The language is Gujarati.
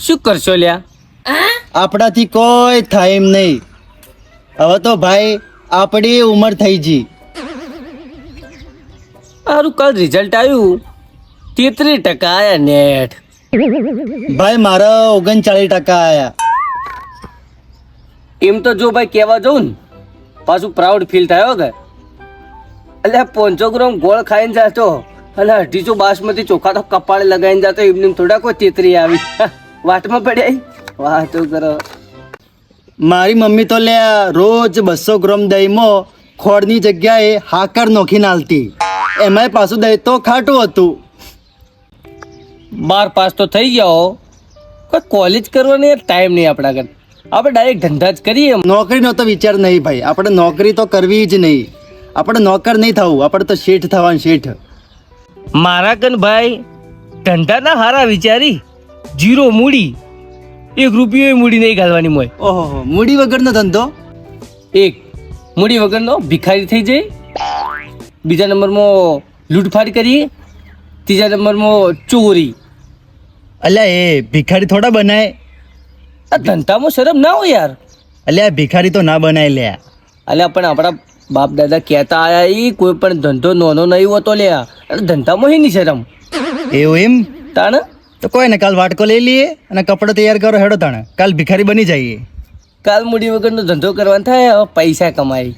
શું કરશો લ્યા? આપણાથી કોઈ થાય એમ નહીં. હવે તો ભાઈ આપણી ઉંમર થઈ ગઈ. સારું, કાલ રિઝલ્ટ આવ્યું 33% આયા નેટ. ભાઈ મારા 39% આયા. એમ તો જો ભાઈ કહેવા જવું ને પાછું પ્રાઉડ ફીલ થાય હો કે. એટલે 500 ગ્રામ ગોળ ખાઈને જાતો અને 250 બાસમતી ચોખા તો કપાળે લગાવીને જાતો. એમને થોડા કોઈ 33 આવી વાટમાં પડ્યા. વાતો કરો. મારી મમ્મી તો લે રોજ 200 ગ્રામ દહીંમાં ખોળની જગ્યાએ હાકર નોખીને આલતી. એમાંય પાછું દહીં તો ખાટું હતું. 12 પાસ તો થઈ ગયા હો, કોઈ કોલેજ કરવાનો યાર ટાઈમ નહીં આપણા ઘર. આપણે ડાયરેક્ટ ધંધા જ કરીએ. નોકરીનો તો વિચાર નહીં ભાઈ. આપણે નોકરી તો કરવી જ નહીં. આપણે નોકર નહીં થવું, આપણે તો શેઠ થવાનું. શેઠ મારા કન ભાઈ ધંધાના હારા વિચારી 0 મૂડી, 1 રૂપિયો મૂડી નહીં ઘાલવાની મોય. ઓહો, મૂડી વગરનો ધંધો. 1 મૂડી વગરનો ભિખારી થઈ જાય. બીજા નંબરમાં લૂંટફાટ કરીએ. ત્રીજા નંબરમાં ચોરી. અલ્યા એ ભિખારી થોડા બનાય. આ ધંધામાં શરમ ના હોય યાર. અલ્યા ભિખારી તો ના બનાય લ્યા. અલ્યા પણ આપણા બાપ દાદા કહેતા આયા ઈ કોઈ પણ ધંધો નાનો નહીં હોતો લ્યા. એટલે ધંધામાં હી નહીં શરમ. એવું એમ? તાણ તો કોઈ ને કાલ વાટકો લઈ લઈએ અને કપડાં તૈયાર કરો. હેડો તાણે કાલ ભિખારી બની જઈએ. કાલ મૂડી વગરનો ધંધો કરવાનો થાય, હવે પૈસા કમાય.